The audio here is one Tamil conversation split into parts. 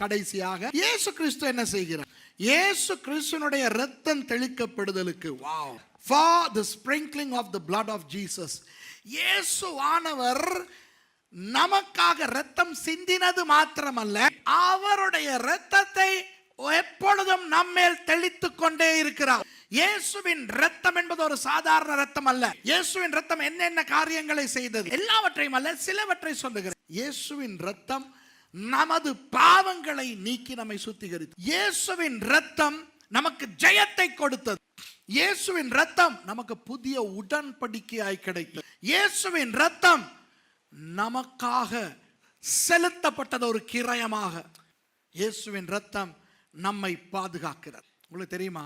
கடைசியாக இயேசு கிறிஸ்து என்ன செய்கிறார்? இயேசு கிறிஸ்துனுடைய இரத்தம் தெளிக்கப்படுதலுக்கு for the sprinkling of the blood of Jesus, இயேசுவானவர் நமக்காக இரத்தம் சிந்தினது மாத்திரமல்ல, அவருடைய இரத்தத்தை எப்பொழுதும் நம்மேல் தெளித்துக் கொண்டே இருக்கிறார். இயேசுவின் இரத்தம் என்பது ஒரு சாதாரண இரத்தம் அல்ல. இயேசுவின் இரத்தம் என்னென்ன காரியங்களை செய்தது எல்லாவற்றையும் அல்ல, சிலவற்றை சொல்லுகிறேன். இயேசுவின் இரத்தம் நமது பாவங்களை நீக்கி நம்மை சுத்திகரித்து, இயேசுவின் இரத்தம் நமக்கு ஜெயத்தை கொடுத்தது, இயேசுவின் இரத்தம் நமக்கு புதிய உடன்படிக்கையாய் கிடைத்தது, இயேசுவின் இரத்தம் நமக்காக செலுத்தப்பட்டது ஒரு கிரயமாக. இயேசுவின் இரத்தம் நம்மை பாதுகாக்கிறது. உங்களுக்கு தெரியுமா,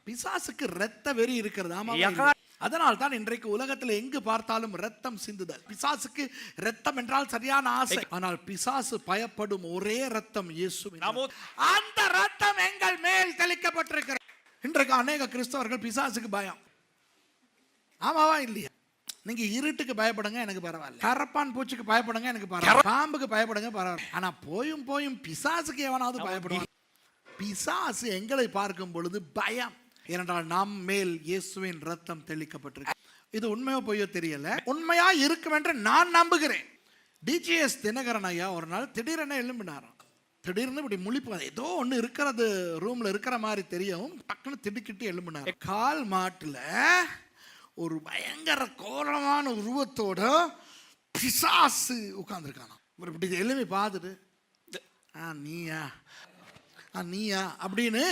பிசாசுக்கு இரத்த வெறி இருக்கிறது. அதனால் தான் இன்றைக்கு உலகத்தில் எங்கு பார்த்தாலும் இரத்தம் சிந்துதல். பிசாசுக்கு இரத்தம் என்றால் சரியான ஆசை. ஆனால் பிசாசு பயப்படும் ஒரே இரத்தம் இயேசுவின். அந்த இரத்தம் எங்கள் மேல் தெளிக்கப்பட்டிருக்கிறது. இன்றைக்கு அநேக கிறிஸ்தவர்கள் பிசாசுக்கு பயம். ஆமாவா இல்லையா? நீங்க இருட்டுக்கு பயப்படுங்க, எனக்கு பரவாயில்ல. கரப்பான் பூச்சிக்கு பயப்படுங்க, எனக்கு பரவாயில்ல. பாம்புக்கு பயப்படுங்க, பரவாயில்ல. ஆனா போயும் பிசாசுக்கு எவனாவது பயப்படுவான். பிசாசு எங்களை பார்க்கும் பொழுது பயம். ஏனென்றால் நம் மேல் இயேசுவின் இரத்தம் தெளிக்கப்பட்டிருக்கு. இது உண்மையோ பொய்யோ தெரியல, உண்மையா இருக்கும் என்று நான் நம்புகிறேன். டிஜிஎஸ் தினகரன் ஐயா ஒரு நாள் திடீரென எழும்பினாராம். திடீர்னு இப்படி முழிப்பு, ஏதோ ஒன்று இருக்கிறது ரூம்ல இருக்கிற மாதிரி தெரியும். டக்குன்னு திடுக்கிட்டு எழும்பினார். கால் மாட்டுல ஒரு பயங்கர கோரமான உருவத்தோட பிசாசு உட்கார்ந்துருக்கானா. இப்படி எழுப்பி பார்த்துட்டு நீயா நீயா அப்படின்னு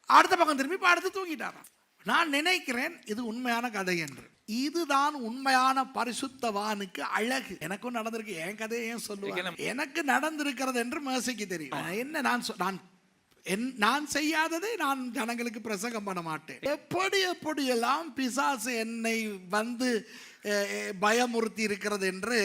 அடுத்த பக்கம் திரும்பி பார்த்து தூங்கிட்டாராம். நான் நினைக்கிறேன் இது உண்மையான கதை என்று. இதுதான் உண்மையான பரிசுத்தவானுக்கு அழகு. எனக்கும் நடந்திருக்கு, என் கதையை ஏன் சொல்லுவேன்? எனக்கு நடந்திருக்கிறது என்று மேசிக்கு தெரியும். என்ன நான் செய்யாததை நான் ஜனங்களுக்கு பிரசங்கம் பண்ண மாட்டேன். எப்படியெல்லாம் பிசாசு என்னை வந்து பயமுறுத்தி இருக்கிறது என்று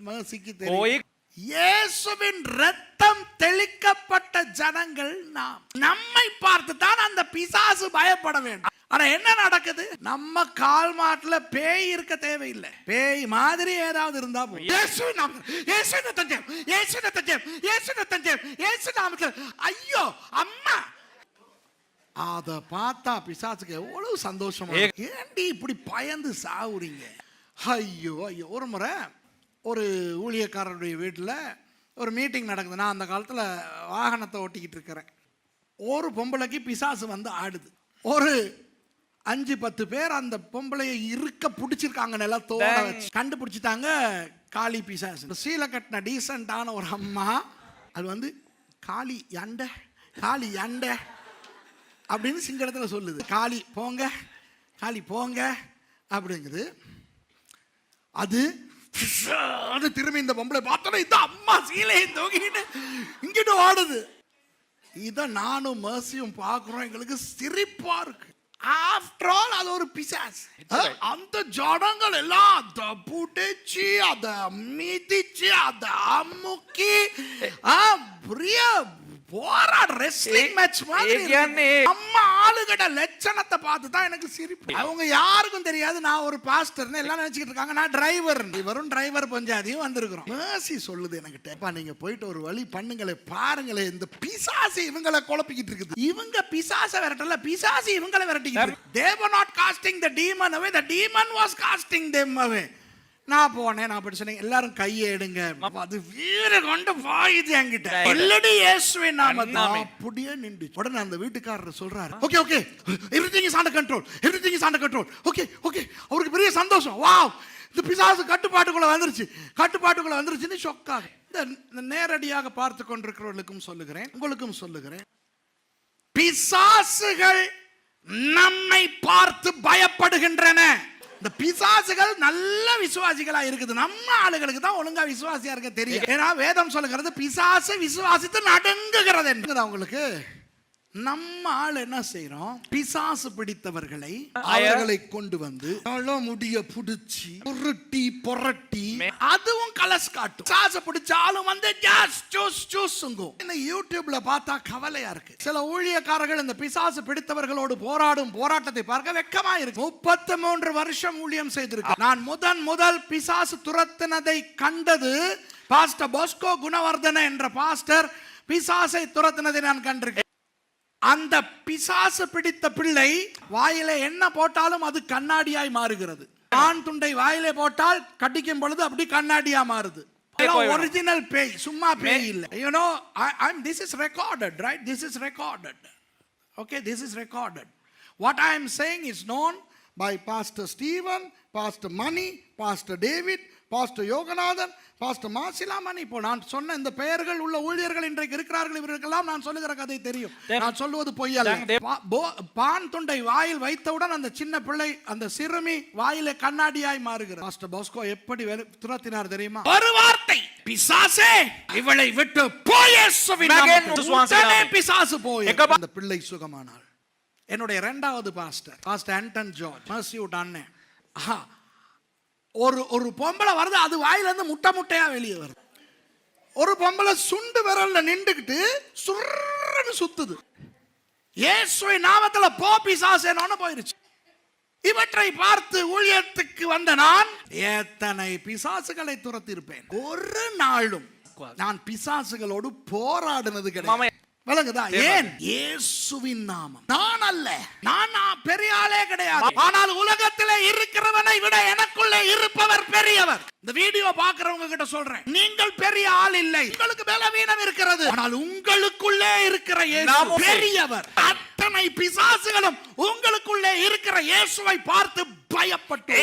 மேசிக்கு தெரியும். இயேசுவின் இரத்தம் தெளிக்கப்பட்ட ஜனங்கள் நாம். நம்மை பார்த்து தான் அந்த பிசாசு பயப்பட வேண்டும். ஆனா என்ன நடக்குது? நம்ம கால் மாட்டுல பேய் இருக்க தேவையில்லை. பேய் மாதிரி ஏதாவது இருந்தா போதும். ஐயோ அம்மா, அத பார்த்தா பிசாசுக்கு எவ்வளவு சந்தோஷமா. ஏண்டி இப்படி பயந்து சாவுறீங்க? ஐயோ ஐயோ. ஒரு முறை ஒரு ஊழியக்காரருடைய வீட்டில் ஒரு மீட்டிங் நடக்குது. நான் அந்த காலத்தில் வாகனத்தை ஓட்டிக்கிட்டு இருக்கிறேன். ஒரு பொம்பளைக்கு பிசாசு வந்து ஆடுது. ஒரு 5-10 பேர் அந்த பொம்பளையை இருக்க பிடிச்சிருக்காங்க, நிலத்தோட வச்சு கண்டுபிடிச்சிட்டாங்க. காளி பிசாசு. சீலை கட்டின டீசெண்டான ஒரு அம்மா அது வந்து காளி அண்டை அப்படின்னு சிங்களத்தில் சொல்லுது. காளி போங்க அப்படிங்குது. அது திரும்பி இந்த பொம்பளை பார்த்தோன்னா இந்த அம்மா சீலையை தூக்கிட்டு இங்கிட்டு ஓடுது. இதை நானும் மேசியும் பார்க்குறோம், எங்களுக்கு சிரிப்பா இருக்கு. ஆஃப்டர் ஆல் அது ஒரு பிசாசு. அந்த ஜனங்கள் எல்லாம் அதை புடிச்சு அதை மிதிச்சு அதை அமுக்கி லட்சணத்தை பார்த்து தான் எனக்கு சிரிப்பு. அவங்க யாருக்கும் தெரியாது நான் ஒரு பாஸ்டர்னு எல்லாம் நினைச்சிட்டு இருக்காங்க. நான் டிரைவர், இவரும் டிரைவர் பஞ்சாதியும் வந்திருக்கிறோம். மேசி சொல்லுது என்கிட்ட, நீங்க போயிட்டு ஒரு வழி பண்ணுங்களே, பாருங்களே இந்த பிசாசு இவங்களை குழப்பிக்கிட்டு இருக்குது. இவங்க பிசாசை விரட்டல, பிசாசு இவங்களை விரட்டிக்கிட்டு. They were not casting the demon away, the demon was casting them away. நான் போனேன், நான் அப்படி சொன்னேன், எல்லாரும் கையை எடுங்க. அது வீர கொண்டு வாயுது என்கிட்ட. இல்லடி இயேசுவின் நாமத்தில் அப்படியே நின்று. உடனே அந்த வீட்டுக்காரர் சொல்றாரு, okay everything is under control. Okay அவருக்கு பெரிய சந்தோஷம். வாவ், இந்த பிசாசு கட்டுப்பாட்டுக்குள்ள வந்துருச்சுன்னு ஷொக்காக. இந்த நேரடியாக பார்த்து கொண்டிருக்கிறவர்களுக்கும் சொல்லுகிறேன், உங்களுக்கும் சொல்லுகிறேன், பிசாசுகள் நம்மை பார்த்து பயப்படுகின்றன. இந்த பிசாசுகள் நல்ல விசுவாசிகளா இருக்குது. நம்ம ஆளுகளுக்கு தான் ஒழுங்கா விசுவாசியா இருக்க தெரியும். ஏன்னா வேதம் சொல்லுகிறது பிசாசு விசுவாசித்து நடுங்குகிறது என்று. அவங்களுக்கு நம்ம ஆள் என்ன செய்யறோம்? பிசாசு பிடித்தவர்களை அவர்களை கொண்டு வந்து முடிய புடிச்சு புரட்டி அதுவும் கலஸ் காட்டும். பிசாசு பிடிச்சாலும் வந்து யூடியூப்ல பார்த்தா கவலையா இருக்கு. சில ஊழியக்காரர்கள் இந்த பிசாசு பிடித்தவர்களோடு போராடும் போராட்டத்தை பார்க்க வெக்கமா இருக்கு. 33 வருஷம் ஊழியம் செய்திருக்க நான் முதல் பிசாசு துரத்தினதை கண்டது பாஸ்டர் போஸ்கோ குணவர்தன என்ற பாஸ்டர் பிசாசை துரத்தினதை நான் கண்டிருக்கேன். அந்த பிசாசு பிடித்த பிள்ளை வாயிலே என்ன போட்டாலும் அது கண்ணாடியாய் மாறுகிறது. ஆண் துண்டை வாயிலே போட்டால் கடிக்கும் பொழுது அப்படி கண்ணாடியா மாறுது. ஒரிஜினல் பேய், சும்மா பேய் இல்ல. You know, this is recorded, right? This is recorded. Okay, this is recorded. What I am saying is known by Pastor Stephen, Pastor Mani, Pastor David, Pastor Yoganathan, Pastor Masila Mani. இப்போ நான் சொன்ன இந்த பெயர்கள் உள்ள ஊழியர்கள் இன்றைக்கு இருக்கிறார்கள். இவர்களுக்கெல்லாம் நான் சொல்லுகிற கதை தெரியும். நான் சொல்லுவது பொய்யல்ல. பான் துண்டை வாயில் வைத்தவுடன் அந்த சின்ன பிள்ளை, அந்த சிறுமி வாயிலே கண்ணாடியாய் மாறுகிறார். பாஸ்டர் போஸ்கோ எப்படி துரத்தினார் தெரியுமா? ஒரு வார்த்தை, பிசாசே இவளை விட்டு போய், இயேசுவின் நாமத்தில் பிசாசு போய், அந்த பிள்ளை சுகமானாள். என்னுடைய இரண்டாவது பாஸ்டர் ஆண்டன் ஜார்ஜ் மர்சியூட் அண்ணன். ஒரு பொம்பளை வருது, அது வாயில இருந்து முட்டையா வெளியே வருது. ஒரு பொம்பளை சுண்டு விரல்ல நின்றுகிட்டு சுர்ன்னு சுத்துது. இயேசுவின் நாமத்துல போ பிசாசேன்னு போயிருச்சு. இவற்றை பார்த்து ஊழியத்துக்கு வந்த நான் எத்தனை பிசாசுகளை துரத்தி இருப்பேன். ஒரு நாளும் நான் பிசாசுகளோடு போராடினது கிடையாது. விளங்குதா? ஏன்? இயேசுவின் நாமம். நான் அல்ல, நான் பெரிய ஆளே கிடையாது. ஆனால் உலகத்திலே இருக்கிறவனை விட எனக்குள்ளே இருப்பவர் பெரியவர். இந்த வீடியோ பார்க்கிறவங்க கிட்ட சொல்றேன், நீங்கள் பெரிய ஆள் இல்லை, உங்களுக்கு பலவீனம் இருக்கிறது. ஆனால் உங்களுக்குள்ளே இருக்கிற இயேசு பெரியவர். அத்தனை பிசாசுகளும் உங்களுக்குள்ளே இருக்கிற இயேசுவை பார்த்து பயப்பட்டு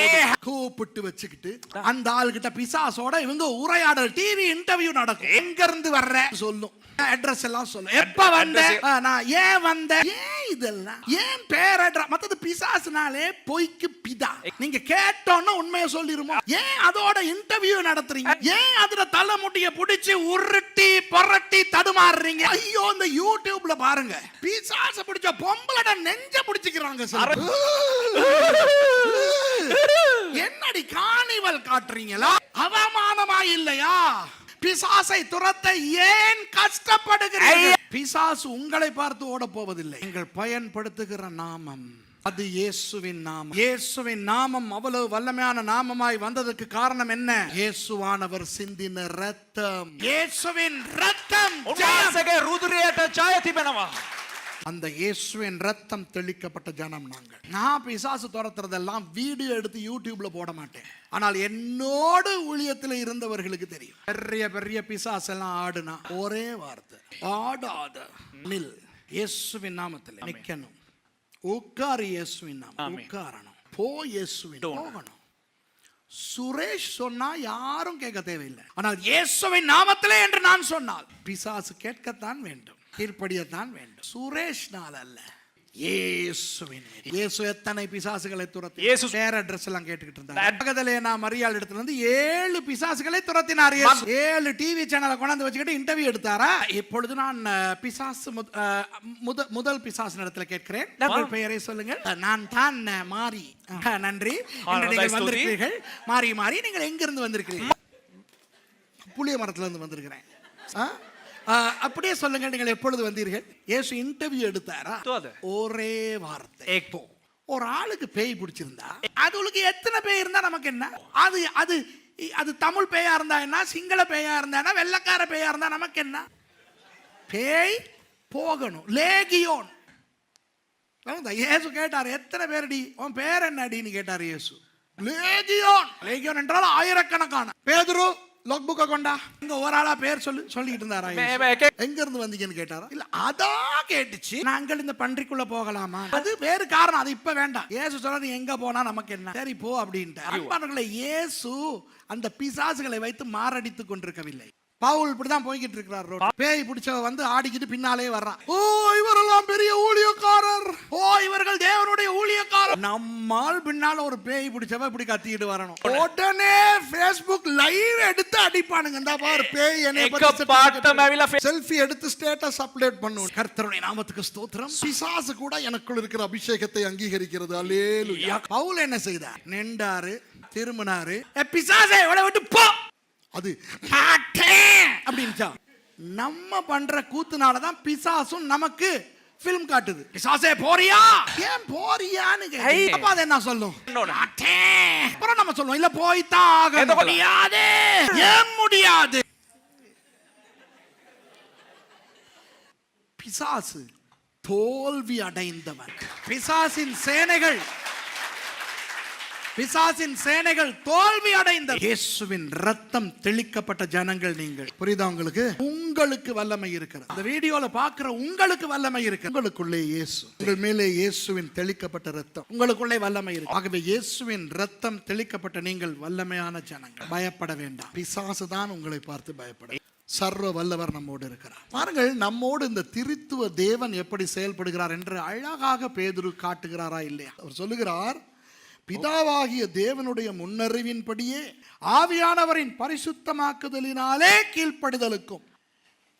கூப்பிட்டு வச்சுக்கிட்டு அந்த ஆள்கிட்ட பிசாசோட இவங்க உரையாடல், டிவி இன்டர்வியூ நடக்கும். எங்க இருந்து வர்ற சொல்லும், அட்ரஸ் எல்லாம் சொல்லும், எப்ப வந்த, நான் ஏன் வந்த, ஏன் இதெல்லாம், ஏன் பேர் அட்ரஸ். மத்தது பிசாசுனாலே பொய்க்கு பிதா. நீங்க கேட்டோன்னு உண்மையை சொல்லிருமோ? ஏன் அதோட இன்டர்வியூ நடத்துறீங்க? ஏன் அதுல தலைமுடிய புடிச்சு உருட்டி புரட்டி தடுமாறுறீங்க? ஐயோ, இந்த யூடியூப்ல பாருங்க, பிசாச பிடிச்ச பொம்பளை நெஞ்ச பிடிச்சுக்கிறாங்க. என்னடி காணிவல் காட்டுறீங்களா? அவமானமா இல்லையா? பிசாசை துரத்த ஏன் கஷ்டப்படுகிறீர்கள்? பிசாசு உங்களை பார்த்து ஓட போவதில்லை. நீங்கள் பயன்படுத்துகிற நாமம் அது இயேசுவின் நாமம். இயேசுவின் நாமம் அவ்வளவு வல்லமையான நாமமாய் வந்ததற்கு காரணம் என்ன? இயேசுவானவர் சிந்தின இரத்தம். இயேசுவின் இரத்தம் அந்த இயேசுவின் ரத்தம் தெளிக்கப்பட்ட ஜனம் நாங்கள். நான் பிசாசு துரத்துறதெல்லாம் வீடியோ எடுத்து யூடியூப்ல போட மாட்டேன். ஆனால் என்னோடு ஊழியத்தில் இருந்தவர்களுக்கு தெரியும். பெரிய பெரிய பிசாசு எல்லாம் ஆடுனா ஒரே வார்த்தை, ஆடாத நில், இயேசுவின் நாமத்தில் நிக்கணும். உட்காரு, இயேசுவின் நாமம் உட்காரணும். போ, இயேசுவின் போகணும். சுரேஷ் சொன்னா யாரும் கேட்க தேவையில்லை. ஆனால் இயேசுவின் நாமத்திலே என்று நான் சொன்னால் பிசாசு கேட்கத்தான் வேண்டும், கீழ்ப்படியத்தான் வேண்டும். சுரேஷ்னால் அல்ல, இயேசுவின். இயேசு எத்தனை பிசாசுகளை துரத்தி, இயேசு வேற அட்ரஸ் எல்லாம் கேட்டுக்கிட்டு இருந்தார். மகதலேனா மரியாள் இடத்துல இருந்து 7 பிசாசுகளை துரத்தினார். 7 டிவி சேனலை கொண்டாந்து வச்சுக்கிட்டு இன்டர்வியூ எடுத்தாரா? இப்பொழுது நான் பிசாசு முதல் பிசாசு இடத்துல கேட்கிறேன், உங்கள் பெயரை சொல்லுங்கள். நான் தான் மாறி. நன்றி. நீங்கள் வந்திருக்கிறீர்கள். மாறி மாறி நீங்கள் எங்கிருந்து வந்திருக்கிறீர்கள்? புளிய மரத்துல இருந்து வந்திருக்கிறேன். அப்படியே சொல்லுங்க, நீங்கள் எப்பொழுது வந்தீர்கள்? இயேசு இன்டர்வியூ எடுத்தாரா? ஒரே வார்த்தை. ஒரு ஆளுக்கு பேய் பிடிச்சிருந்தா அதுக்கு எத்தனை பேய் இருந்தா நமக்கு என்ன? அது அது அது தமிழ் பேயா இருந்தா என்ன, சிங்கள பேயா இருந்தா என்ன, வெள்ளக்கார பேயா இருந்தா நமக்கு என்ன? பேய் போகணும். லேகியோன். இயேசு கேட்டார், எத்தனை பேரடி, உன் பேர் என்னடின்னு கேட்டார் இயேசு. லேகியோன். லேகியோன் என்றால் ஆயிரக்கணக்கான. பேதுரு லாக் புக்க கொண்டா, இங்க ஒரு ஆளா பேர் சொல்லிட்டு இருந்தாரா? எங்க இருந்து வந்தீங்கன்னு கேட்டாரா? இல்ல, அதான் கேட்டுச்சு. நாங்கள் இந்த பன்றிக்குள்ள போகலாமா? அது வேறு காரணம், அது இப்ப வேண்டாம். இயேசு சொல்றது எங்க போனா நமக்கு என்ன, சரி போ அப்படின்ட்டு. அன்பானவர்களே, இயேசு அந்த பிசாசுகளை வைத்து மாரடித்து கொண்டிருக்கவில்லை. பவுல் இப்படிதான் போய்கிட்டு இருக்கிறார். பேய் பிடிச்சவ வந்து ஆடிக்கிட்டு பின்னாலே வர்றான். ஓ, இவரெல்லாம் பெரிய ஊழியக்காரர், ஓ இவர்கள் தேவனுடைய ஊழியக்காரர். நம்மால் பின்னால ஒரு பேய் பிடிச்சவ இப்படி கத்திட்டு வரணும். உடனே Facebook லைவ் எடுத்து அடிப்பானுங்க. இந்த பாரு, பேய் என்னை பத்தி செல்ஃபி எடுத்து ஸ்டேட்டஸ் அப்லோட் பண்ணுவோம். கர்த்தருடைய நாமத்துக்கு ஸ்தோத்திரம். பிசாசு கூட எனக்குள் இருக்கிற அபிஷேகத்தை அங்கீகரிக்கிறது. அல்லேலூயா. பவுல் என்ன செய்தார்? நின்றாரு, திரும்பினாரு. பிசாசே உட விட்டு போ, அது அப்படின்ச்சா. நம்ம பண்ற கூத்துனாலதான் பிசாசும் நமக்கு film காட்டுது. பிசாசே போறியா, ஏன் போறியான்னு கேட்க அது என்ன சொல்லும்? அப்புறம் நம்ம சொல்லுவோம், இல்ல போய்தான் ஆக முடியாது. ஏன் முடியாது? பிசாசு தோல்வி அடைந்தவன். பிசாசின் சேனைகள் தோல்வி அடைந்த இயேசுவின் ரத்தம் தெளிக்கப்பட்ட ஜனங்கள் நீங்கள். புரியுதா உங்களுக்கு? உங்களுக்கு வல்லமை இருக்கிறது. இந்த வீடியோல பார்க்கிற உங்களுக்கு வல்லமை இருக்கு. உங்களுக்குள்ளே இயேசு, உங்கள் மேலே இயேசுவின் தெளிக்கப்பட்ட ரத்தம், உங்களுக்குள்ளே வல்லமை இருக்கு. ஆகவே இயேசுவின் ரத்தம் தெளிக்கப்பட்ட நீங்கள் வல்லமையான ஜனங்கள். பயப்பட வேண்டாம். பிசாசு தான் உங்களை பார்த்து பயப்பட. சர்வ வல்லவர் நம்மோடு இருக்கிறார். பாருங்கள், நம்மோடு இந்த திரித்துவ தேவன் எப்படி செயல்படுகிறார் என்று அழகாக பேதுரு காட்டுகிறாரா இல்லையா? அவர் சொல்லுகிறார், பிதாவாகிய தேவனுடைய முன்னறிவின்படியே ஆவியானவரின் பரிசுத்தமாக்குதலினாலே கீழ்ப்படுதலுக்கும்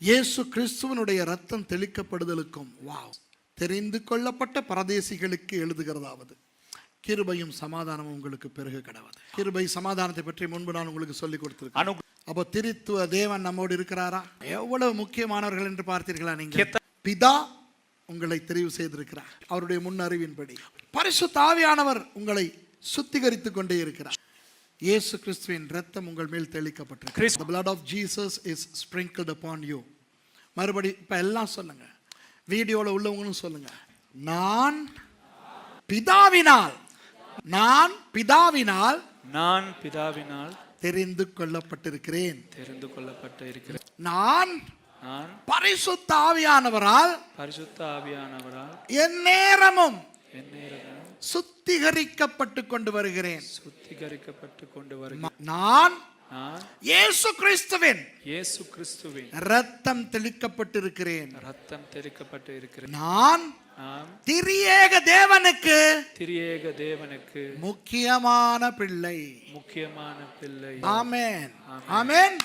இயேசு கிறிஸ்துவனுடைய ரத்தம் தெளிக்கப்படுதலுக்கும் தெரிந்து கொள்ளப்பட்ட பரதேசிகளுக்கு எழுதுகிறதாவது, கிருபையும் சமாதானமும் உங்களுக்கு பெருக கடவுது. கிருபை சமாதானத்தை பற்றி முன்பு நான் உங்களுக்கு சொல்லிக் கொடுத்திருக்கேன். அப்போ திரித்துவ தேவன் நம்மோடு இருக்கிறாரா? எவ்வளவு முக்கியமானவர்கள் என்று பார்த்தீர்களா? நீங்க பிதா உங்களை தெரிவு செய்திருக்கிறார். அவருடைய முன்னறிவின்படி பரிசுத்த ஆவியானவர் உங்களை சுத்திகரித்துக் கொண்டே இருக்கிறார். இயேசு கிறிஸ்துவின் இரத்தம் உங்கள் மேல் தெளிக்கப்பட்டிருக்கிறது. The blood of Jesus is sprinkled upon you. மறுபடி இப்ப எல்லாம் சொல்லுங்க, வீடியோல உள்ளவங்களும் சொல்லுங்க, நான் பிதாவினால் தெரிந்து கொள்ளப்பட்டிருக்கிறேன். நான் பரிசுத்த ஆவியானவரால் எந்நேரமும் சுத்திகரிக்கப்பட்டு கொண்டு வருகிறேன். நான் இயேசு கிறிஸ்துவின் ரத்தம் தெளிக்கப்பட்டிருக்கிறேன். நான் திரியேக தேவனுக்கு முக்கியமான பிள்ளை. ஆமென். ஆமென்.